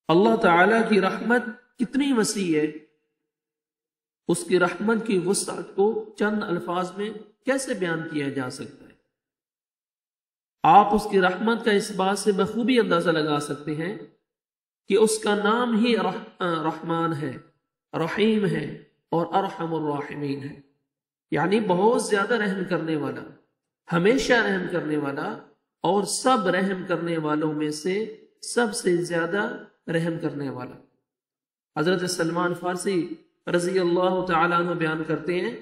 اللہ تعالیٰ کی رحمت کتنی وسیع ہے، اس کی رحمت کی وسعت کو چند الفاظ میں کیسے بیان کیا جا سکتا ہے؟ آپ اس کی رحمت کا اس بات سے بخوبی اندازہ لگا سکتے ہیں کہ اس کا نام ہی رحمان ہے، رحیم ہے اور ارحم الراحمین ہے، یعنی بہت زیادہ رحم کرنے والا، ہمیشہ رحم کرنے والا، اور سب رحم کرنے والوں میں سے سب سے زیادہ رحم کرنے والا۔ حضرت سلمان فارسی رضی اللہ تعالیٰ عنہ بیان کرتے ہیں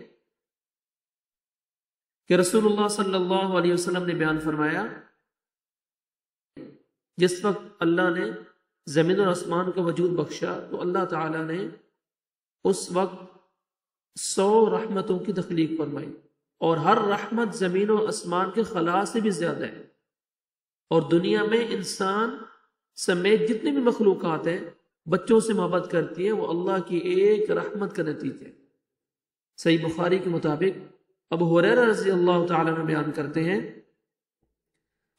کہ رسول اللہ صلی اللہ علیہ وسلم نے بیان فرمایا، جس وقت اللہ نے زمین اور آسمان کا وجود بخشا تو اللہ تعالیٰ نے اس وقت 100 رحمتوں کی تخلیق فرمائی، اور ہر رحمت زمین و آسمان کے خلا سے بھی زیادہ ہے، اور دنیا میں انسان سمیت جتنی بھی مخلوقات ہیں بچوں سے محبت کرتی ہیں، وہ اللہ کی ایک رحمت کا نتیجہ ہے۔ صحیح بخاری کے مطابق ابو ہریرہ رضی اللہ تعالیٰ عنہ بیان کرتے ہیں،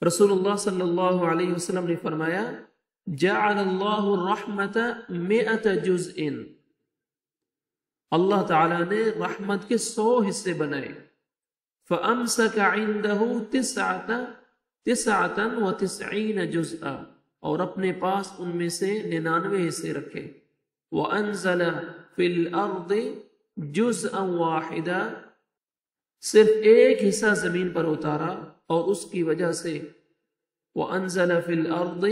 رسول اللہ صلی اللہ علیہ وسلم نے فرمایا، جعل اللہ الرحمت 100 جزء، اللہ تعالیٰ نے رحمت کے 100 حصے بنائے، فَأَمْسَكَ عِنْدَهُ 99 جزءا، اور اپنے پاس ان میں سے 99 حصے رکھے، وَأَنزَلَ فِي الْأَرْضِ جُزْءًا وَاحِدًا، صرف ایک حصہ زمین پر اتارا، اور اس کی وجہ سے وَأَنزَلَ فِي الْأَرْضِ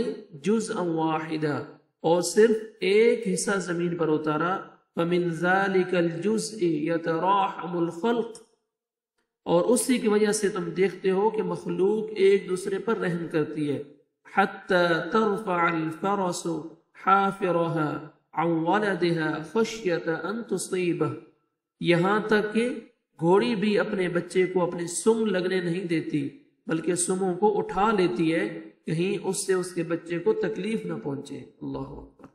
جُزْءًا وَاحِدًا، اور صرف ایک حصہ زمین پر اتارا، فَمِنْ ذَلِكَ الْجُزْءِ يَتَرَاحَمُ الْخَلْقِ، اور اسی کی وجہ سے تم دیکھتے ہو کہ مخلوق ایک دوسرے پر رحم کرتی ہے، حَتَّى تَرْفَعَ الْفَرَسُ حَافِرَهَا عَنْ وَلَدِهَا خَشْيَةَ أَن تُصِيبَهُ، یہاں تک کہ گھوڑی بھی اپنے بچے کو اپنے سم لگنے نہیں دیتی، بلکہ سموں کو اٹھا لیتی ہے کہیں اس سے اس کے بچے کو تکلیف نہ پہنچے۔ اللہ اکبر۔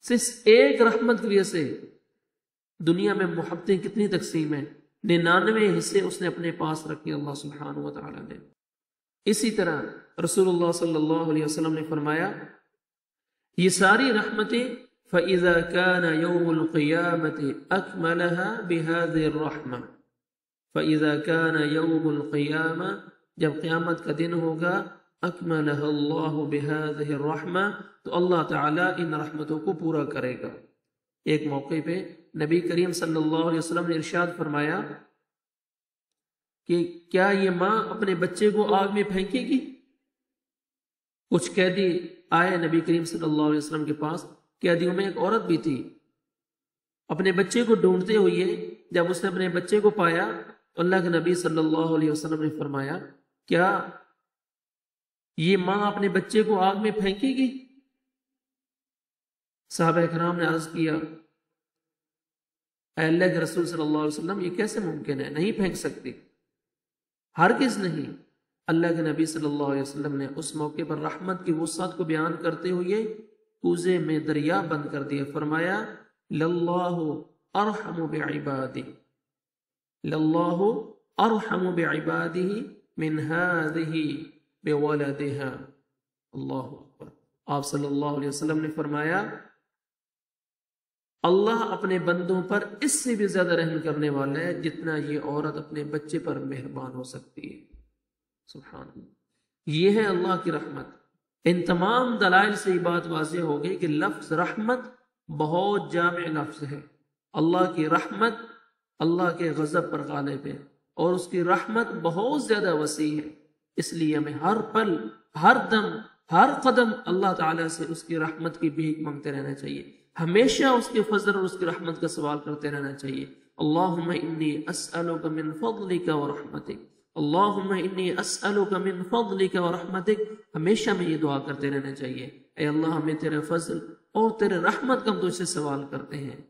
صرف ایک رحمت کی وجہ سے دنیا میں محبتیں کتنی تقسیم ہیں، 99 حصے اس نے اپنے پاس رکھے اللہ سبحانہ و تعالی نے۔ اسی طرح رسول اللہ صلی اللہ علیہ وسلم نے فرمایا، یہ ساری رحمتیں فَإِذَا كَانَ يَوْمُ الْقِيَامَةِ أَكْمَلَهَا بِهَذِهِ الرَّحْمَةِ، فَإِذَا كَانَ يَوْمُ الْقِيَامَةِ، جب قیامت کا دن ہوگا، أَكْمَلَهَا اللَّهُ بِهَذِهِ الرَّحْمَةِ، تو اللہ تعالیٰ ان رحمتوں کو پورا کرے گا۔ ایک موقع پہ نبی کریم صلی اللہ علیہ وسلم نے ارشاد فرمایا کہ کیا یہ ماں اپنے بچے کو آگ میں پھینکے گی؟ کچھ قیدی آئے نبی کریم صلی اللہ علیہ وسلم کے پاس، قیدیوں میں ایک عورت بھی تھی، اپنے بچے کو ڈھونڈتے ہوئے جب اس نے اپنے بچے کو پایا تو اللہ کے نبی صلی اللہ علیہ وسلم نے فرمایا، کیا یہ ماں اپنے بچے کو آگ میں پھینکے گی؟ صحابہ کرام نے عرض کیا، اے اللہ کے رسول صلی اللہ علیہ وسلم، یہ کیسے ممکن ہے؟ نہیں پھینک سکتی، ہرگز نہیں۔ اللہ کے نبی صلی اللہ علیہ وسلم نے اس موقع پر رحمت کی وسعت کو بیان کرتے ہوئے کوزے میں دریا بند کر دیا، فرمایا، لَلَّهُ أَرْحَمُ بِعِبَادِهِ، لَلَّهُ أَرْحَمُ بِعِبَادِهِ مِنْ هَذِهِ بِوَلَدِهَا۔ اللہ اکبر۔ آپ صلی اللہ علیہ وسلم نے فرمایا، اللہ اپنے بندوں پر اس سے بھی زیادہ رحم کرنے والا ہے جتنا یہ عورت اپنے بچے پر مہربان ہو سکتی ہے۔ سبحان اللہ، یہ ہے اللہ کی رحمت۔ ان تمام دلائل سے یہ بات واضح ہو گئی کہ لفظ رحمت بہت جامع لفظ ہے۔ اللہ کی رحمت اللہ کے غضب پر غالب ہے، اور اس کی رحمت بہت زیادہ وسیع ہے، اس لیے ہمیں ہر پل، ہر دم، ہر قدم اللہ تعالیٰ سے اس کی رحمت کی بھیک مانگتے رہنا چاہیے، ہمیشہ اس کے فضل اور اس کی رحمت کا سوال کرتے رہنا چاہیے۔ اللہم انی اسألک من فضلک ورحمتک، اللہم انی اسألک من فضلک ورحمتک، ہمیشہ میں یہ دعا کرتے رہنا چاہیے، اے اللہ ہمیں تیرے فضل اور تیرے رحمت کا ہم تجھ سے سوال کرتے ہیں۔